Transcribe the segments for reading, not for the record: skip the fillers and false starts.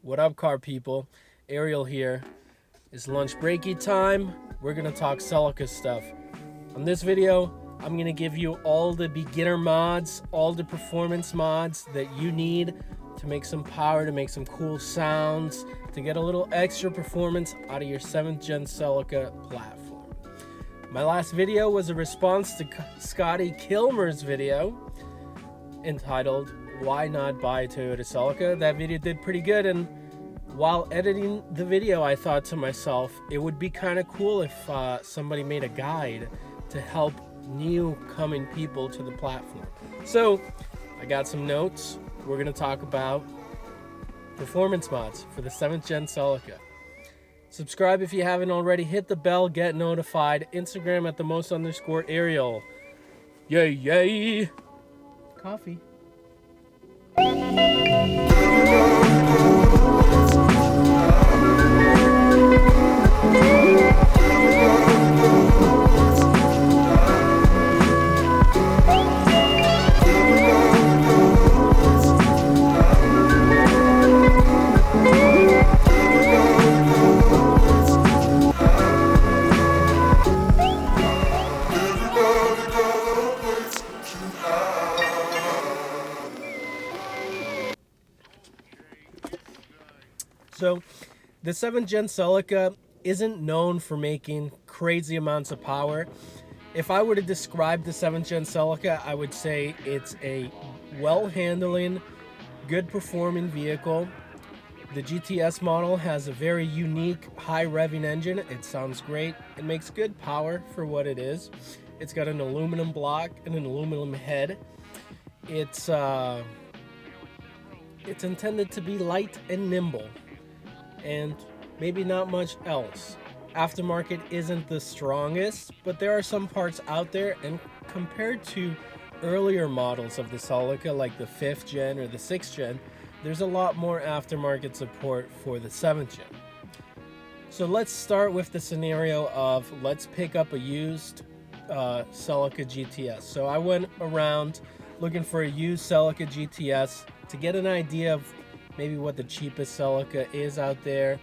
What up, car people? Ariel here. It's lunch breaky time. We're gonna talk Celica stuff. On this video, I'm gonna give you all the beginner mods, all the performance mods that you need to make some power, to make some cool sounds, to get a little extra performance out of your 7th gen Celica platform. My last video was a response to Scotty Kilmer's video entitled Why Not Buy a Toyota Celica. That video did pretty good, and while editing the video I thought to myself it would be kind of cool if somebody made a guide to help new coming people to the platform. So I got some notes. We're going to talk about performance mods for the 7th gen Celica. Subscribe if you haven't already. Hit the bell, get notified. Instagram at @themost_Ariel. Yay, yay. Coffee. So, the 7th gen Celica isn't known for making crazy amounts of power. If I were to describe the 7th gen Celica, I would say it's a well-handling, good-performing vehicle. The GTS model has a very unique, high-revving engine. It sounds great. It makes good power for what it is. It's got an aluminum block and an aluminum head. It's intended to be light and nimble, and maybe not much else. Aftermarket isn't the strongest, but there are some parts out there, and compared to earlier models of the Celica like the 5th gen or the 6th gen, there's a lot more aftermarket support for the 7th gen. So let's start with the scenario of let's pick up a used Celica GTS. So I went around looking for a used Celica GTS to get an idea of maybe what the cheapest Celica is out there,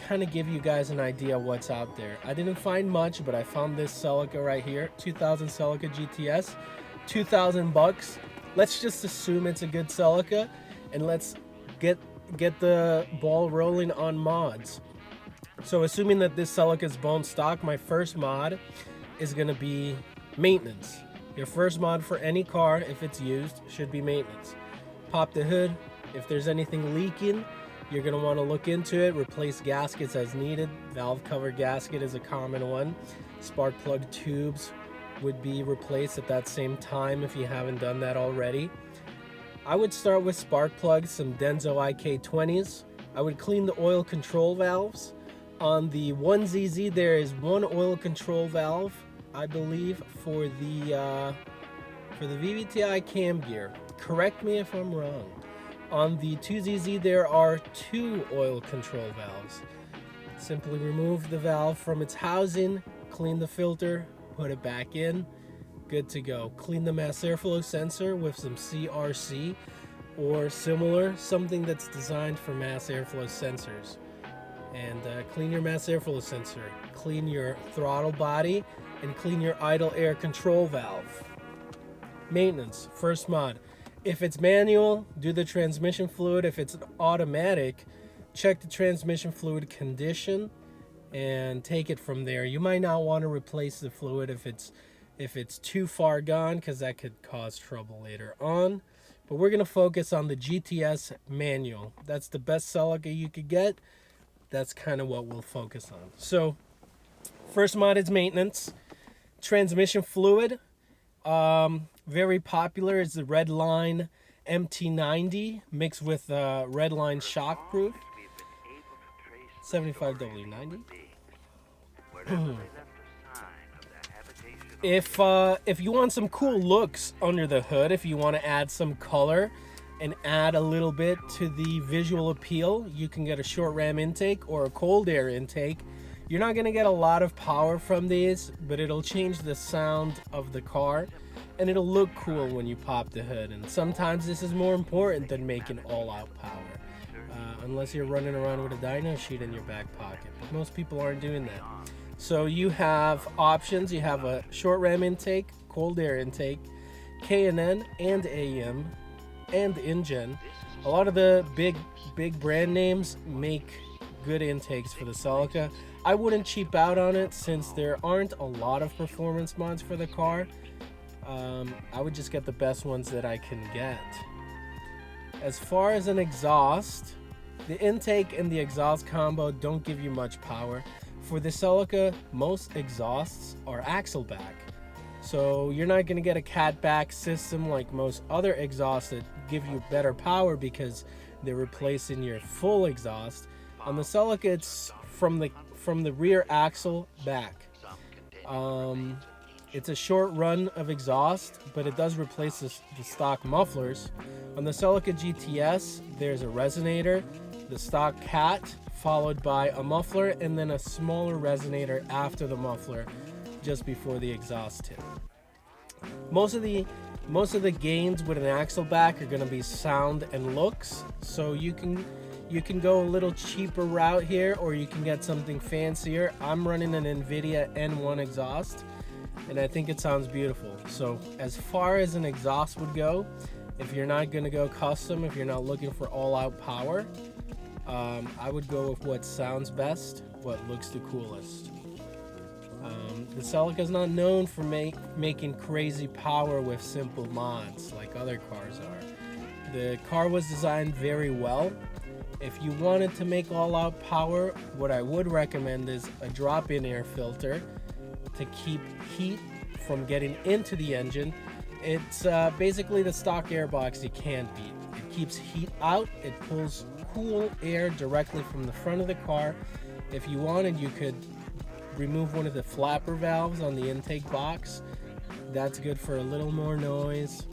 kind of give you guys an idea of what's out there. I didn't find much, but I found this Celica right here, 2000 Celica GTS, 2,000 bucks. Let's just assume it's a good Celica, and let's get the ball rolling on mods. So assuming that this Celica is bone stock, my first mod is gonna be maintenance. Your first mod for any car, if it's used, should be maintenance. Pop the hood. If there's anything leaking, you're going to want to look into it. Replace gaskets as needed. Valve cover gasket is a common one. Spark plug tubes would be replaced at that same time if you haven't done that already. I would start with spark plugs, some Denso IK20s. I would clean the oil control valves. On the 1ZZ, there is one oil control valve, I believe, for the VVTi cam gear. Correct me if I'm wrong. On the 2ZZ, there are 2 oil control valves. Simply remove the valve from its housing, clean the filter, put it back in, good to go. Clean the mass airflow sensor with some CRC or similar, something that's designed for mass airflow sensors. And clean your mass airflow sensor, clean your throttle body, and clean your idle air control valve. Maintenance, first mod. If it's manual, do the transmission fluid. If it's automatic, check the transmission fluid condition and take it from there. You might not want to replace the fluid if it's too far gone, because that could cause trouble later on. But we're going to focus on the GTS manual. That's the best Celica you could get. That's kind of what we'll focus on. So first mod is maintenance. Transmission fluid. Very popular is the Redline MT90 mixed with Redline Shockproof 75W90. If you want some cool looks under the hood, if you want to add some color and add a little bit to the visual appeal, you can get a short ram intake or a cold air intake. You're not going to get a lot of power from these, but it'll change the sound of the car. and it'll look cool when you pop the hood. And sometimes this is more important than making all-out power. unless you're running around with a dyno sheet in your back pocket. But most people aren't doing that. So you have options. You have a short ram intake, cold air intake, K&N and AM, and InGen. A lot of the big brand names make good intakes for the Celica. I wouldn't cheap out on it since there aren't a lot of performance mods for the car. I would just get the best ones that I can get. As far as an exhaust, the intake and the exhaust combo don't give you much power. For the Celica, most exhausts are axle back. So you're not going to get a cat back system like most other exhausts that give you better power because they're replacing your full exhaust. On the Celica, it's from the rear axle back. It's a short run of exhaust, but it does replace the stock mufflers. On the Celica GTS, there's a resonator, the stock cat, followed by a muffler, and then a smaller resonator after the muffler, just before the exhaust tip. Most of the gains with an axle back are going to be sound and looks, so you can go a little cheaper route here, or you can get something fancier. I'm running an NVIDIA N1 exhaust, and I think it sounds beautiful. So as far as an exhaust would go, if you're not going to go custom, if you're not looking for all-out power, I would go with what sounds best, what looks the coolest. The Celica is not known for making crazy power with simple mods like other cars are. The car was designed very well. If you wanted to make all-out power, what I would recommend is a drop-in air filter to keep heat from getting into the engine. It's basically the stock air box you can't beat. It keeps heat out, it pulls cool air directly from the front of the car. If you wanted, you could remove one of the flapper valves on the intake box. That's good for a little more noise,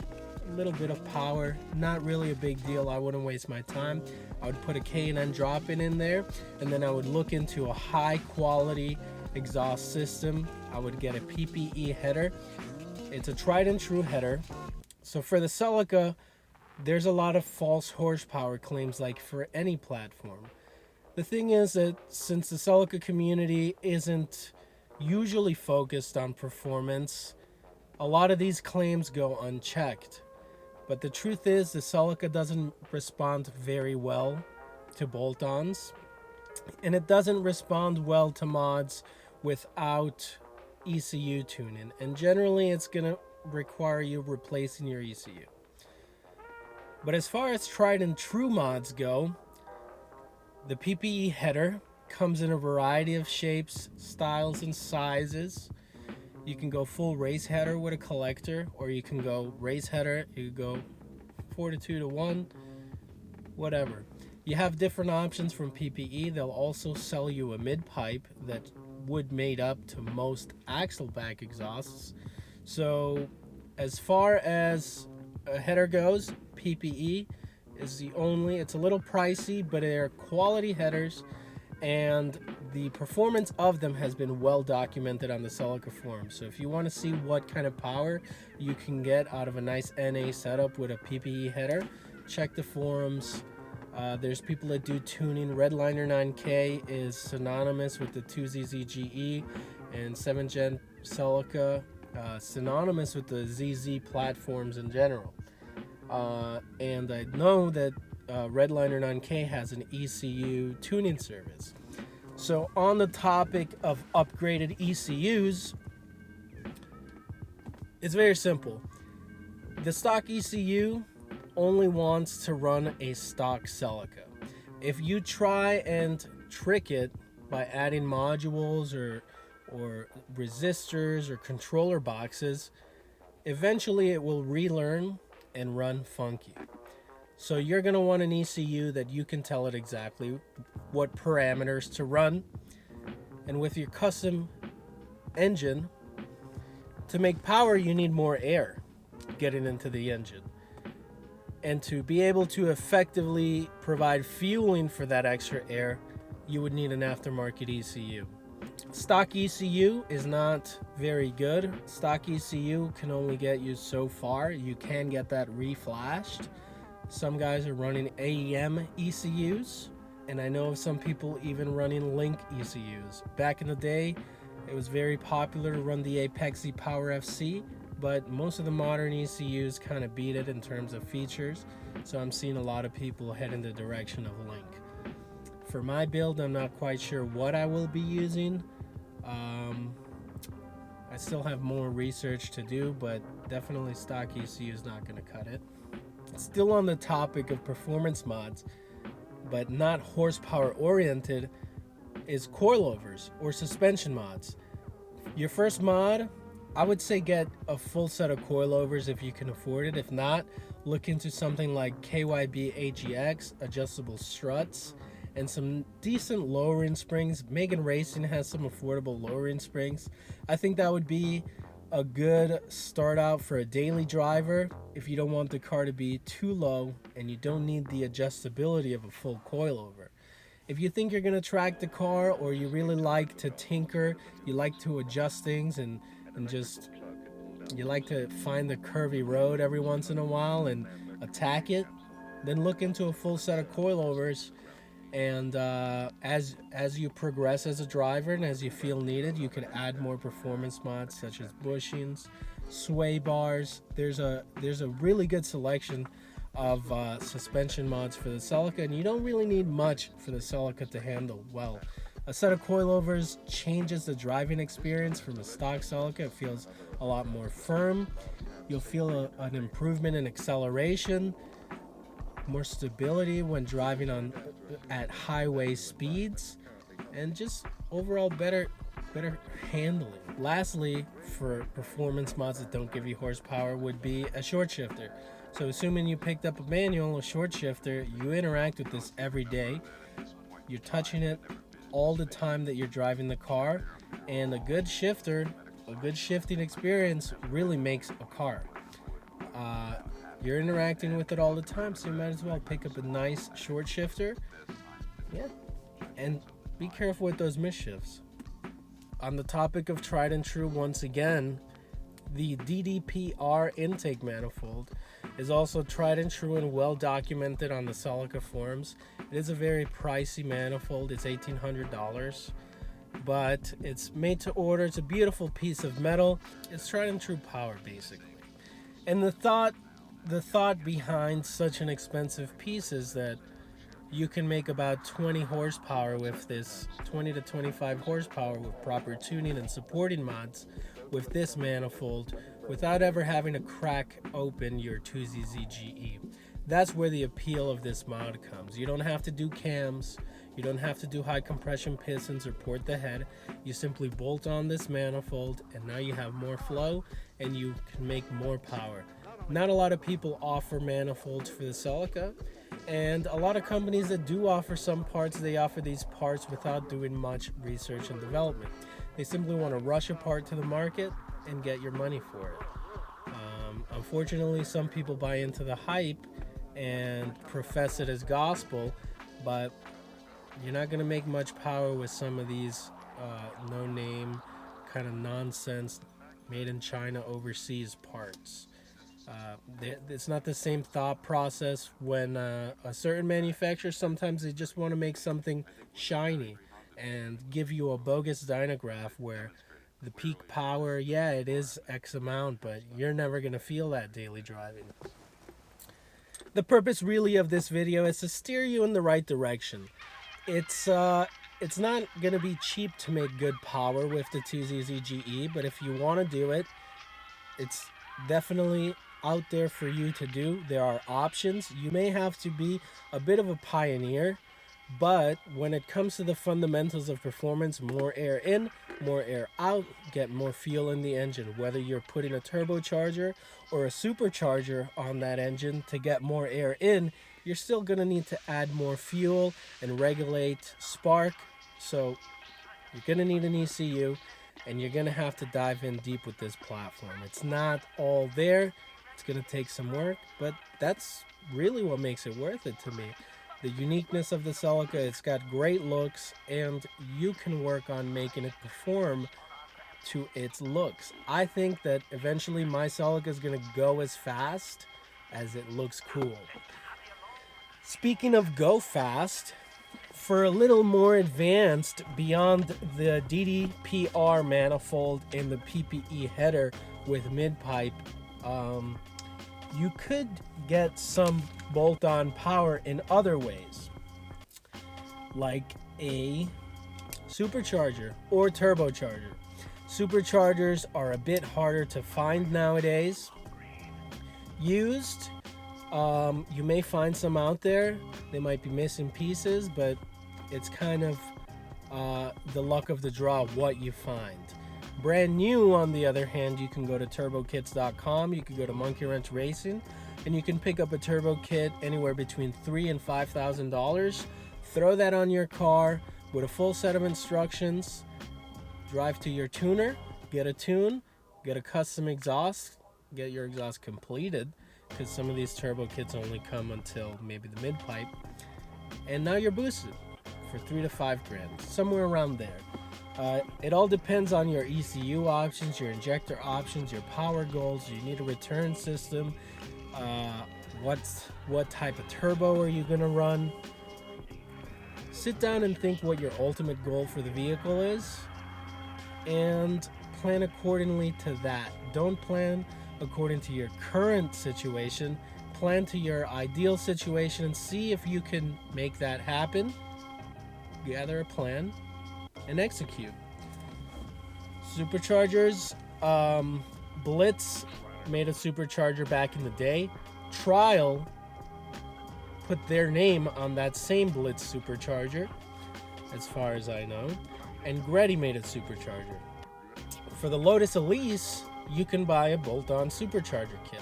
a little bit of power. Not really a big deal. I wouldn't waste my time. I would put a K&N drop-in in there, and then I would look into a high quality exhaust system. I would get a PPE header. It's a tried and true header. So for the Celica, there's a lot of false horsepower claims like for any platform. The thing is that since the Celica community isn't usually focused on performance, a lot of these claims go unchecked. But the truth is the Celica doesn't respond very well to bolt-ons, and it doesn't respond well to mods without ECU tuning, and generally it's going to require you replacing your ECU. But as far as tried and true mods go, the PPE header comes in a variety of shapes, styles, and sizes. You can go full race header with a collector, or you can go race header, you can go 4:2:1, whatever. You have different options from PPE. They'll also sell you a mid-pipe that would mate up to most axle back exhausts. So as far as a header goes, PPE is the only. It's a little pricey, but they're quality headers, and the performance of them has been well documented on the Celica forum. So if you want to see what kind of power you can get out of a nice NA setup with a PPE header, check the forums. There's people that do tuning. Redliner 9K is synonymous with the 2ZZGE, and 7th Gen Celica synonymous with the ZZ platforms in general. And I know that Redliner 9K has an ECU tuning service. So on the topic of upgraded ECUs, it's very simple. The stock ECU only wants to run a stock Celica. If you try and trick it by adding modules or resistors or controller boxes, eventually it will relearn and run funky. So you're going to want an ECU that you can tell it exactly what parameters to run. And with your custom engine, to make power you need more air getting into the engine. And to be able to effectively provide fueling for that extra air, you would need an aftermarket ECU. Stock ECU is not very good. Stock ECU can only get you so far. You can get that reflashed. Some guys are running AEM ECUs, And I know of some people even running Link ECUs. Back in the day, it was very popular to run the Apexi Power FC, but most of the modern ECUs kind of beat it in terms of features. So I'm seeing a lot of people head in the direction of Link. For my build, I'm not quite sure what I will be using. I still have more research to do, but definitely stock ECU is not going to cut it. Still on the topic of performance mods, but not horsepower oriented, is coilovers or suspension mods. Your first mod, I would say get a full set of coilovers if you can afford it. If not, look into something like KYB AGX, adjustable struts, and some decent lowering springs. Megan Racing has some affordable lowering springs. I think that would be a good start out for a daily driver if you don't want the car to be too low and you don't need the adjustability of a full coilover. If you think you're going to track the car, or you really like to tinker, you like to adjust things and just you like to find the curvy road every once in a while and attack it, then look into a full set of coilovers. And as you progress as a driver and as you feel needed, you can add more performance mods such as bushings, sway bars. There's a really good selection of suspension mods for the Celica, and you don't really need much for the Celica to handle well. A set of coilovers changes the driving experience from a stock Celica. It feels a lot more firm. You'll feel an improvement in acceleration, more stability when driving at highway speeds, and just overall better handling. Lastly, for performance mods that don't give you horsepower, would be a short shifter. So assuming you picked up a manual, a short shifter, you interact with this every day, you're touching it all the time that you're driving the car, and a good shifter, a good shifting experience really makes a car. You're interacting with it all the time, so you might as well pick up a nice short shifter. Yeah, and be careful with those misshifts. On the topic of tried and true, once again, the DDPR intake manifold is also tried and true and well documented on the Celica forums. It is a very pricey manifold. It's $1,800, but it's made to order. It's a beautiful piece of metal. It's tried and true power, basically. And the thought behind such an expensive piece is that you can make about 20 horsepower with this, 20 to 25 horsepower with proper tuning and supporting mods with this manifold without ever having to crack open your 2ZZGE. That's where the appeal of this mod comes. You don't have to do cams, you don't have to do high compression pistons or port the head. You simply bolt on this manifold and now you have more flow and you can make more power. Not a lot of people offer manifolds for the Celica, and a lot of companies that do offer some parts, they offer these parts without doing much research and development. They simply want to rush a part to the market and get your money for it. Unfortunately, some people buy into the hype and profess it as gospel, but you're not going to make much power with some of these no-name kind of nonsense made in China overseas parts. It's not the same thought process when a certain manufacturer, sometimes they just want to make something shiny and give you a bogus dynograph where the peak power, yeah, it is X amount, but you're never going to feel that daily driving. The purpose really of this video is to steer you in the right direction. It's not going to be cheap to make good power with the 2ZZGE, but if you want to do it, it's definitely out there for you to do. There are options. You may have to be a bit of a pioneer, but when it comes to the fundamentals of performance, more air in, more air out, get more fuel in the engine. Whether you're putting a turbocharger or a supercharger on that engine to get more air in, you're still going to need to add more fuel and regulate spark. So you're going to need an ECU, and you're going to have to dive in deep with this platform. It's not all there. It's going to take some work, but that's really what makes it worth it to me. The uniqueness of the Celica, it's got great looks, and you can work on making it perform to its looks. I think that eventually my Celica is going to go as fast as it looks cool. Speaking of go fast, For a little more advanced, beyond the DDPR manifold and the PPE header with mid-pipe, you could get some bolt-on power in other ways, like a supercharger or turbocharger. Superchargers are a bit harder to find nowadays. Used, you may find some out there. They might be missing pieces, but it's kind of the luck of the draw what you find. Brand new, on the other hand, you can go to turbokits.com. You can go to Monkey Wrench Racing, and you can pick up a turbo kit anywhere between $3,000 and $5,000. Throw that on your car with a full set of instructions. Drive to your tuner, get a tune, get a custom exhaust, get your exhaust completed, because some of these turbo kits only come until maybe the mid-pipe, and now you're boosted for $3,000 to $5,000, somewhere around there. It all depends on your ECU options, your injector options, your power goals. You need a return system. What type of turbo are you going to run? Sit down and think what your ultimate goal for the vehicle is, and plan accordingly to that. Don't plan according to your current situation. Plan to your ideal situation and see if you can make that happen. Gather a plan and execute. Superchargers, Blitz made a supercharger back in the day. Trial put their name on that same Blitz supercharger, as far as I know, and Greddy made a supercharger. For the Lotus Elise, you can buy a bolt-on supercharger kit,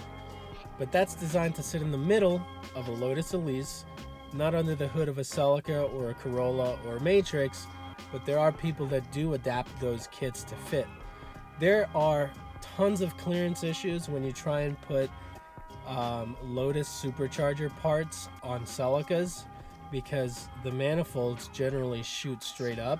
but that's designed to sit in the middle of a Lotus Elise, not under the hood of a Celica or a Corolla or a Matrix, but there are people that do adapt those kits to fit. There are tons of clearance issues when you try and put Lotus supercharger parts on Celicas, because the manifolds generally shoot straight up.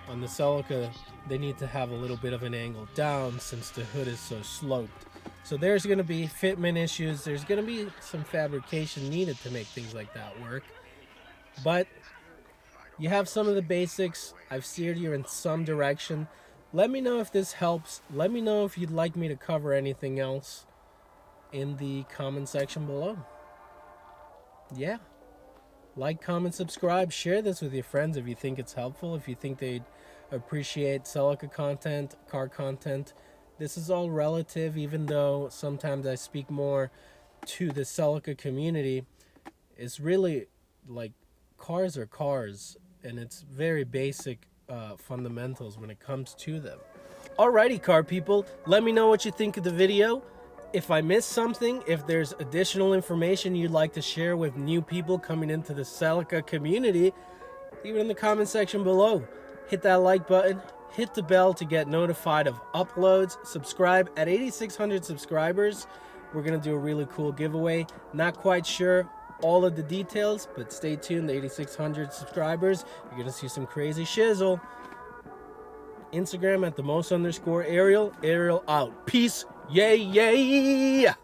On the Celica, they need to have a little bit of an angle down since the hood is so sloped. So there's going to be fitment issues. There's going to be some fabrication needed to make things like that work. But you have some of the basics. I've steered you in some direction. Let me know if this helps. Let me know if you'd like me to cover anything else in the comment section below. Yeah. Like, comment, subscribe. Share this with your friends if you think it's helpful. If you think they'd appreciate Celica content, car content. This is all relative, even though sometimes I speak more to the Celica community. It's really like cars are cars, and it's very basic fundamentals when it comes to them. Alrighty, car people, let me know what you think of the video. If I missed something, if there's additional information you'd like to share with new people coming into the Celica community, leave it in the comment section below. Hit that like button, hit the bell to get notified of uploads, subscribe. At 8,600 subscribers, we're going to do a really cool giveaway. Not quite sure all of the details, but stay tuned. 8,600 subscribers, you're going to see some crazy shizzle. Instagram at @themos_Ariel. Ariel out. Peace. Yay, yay.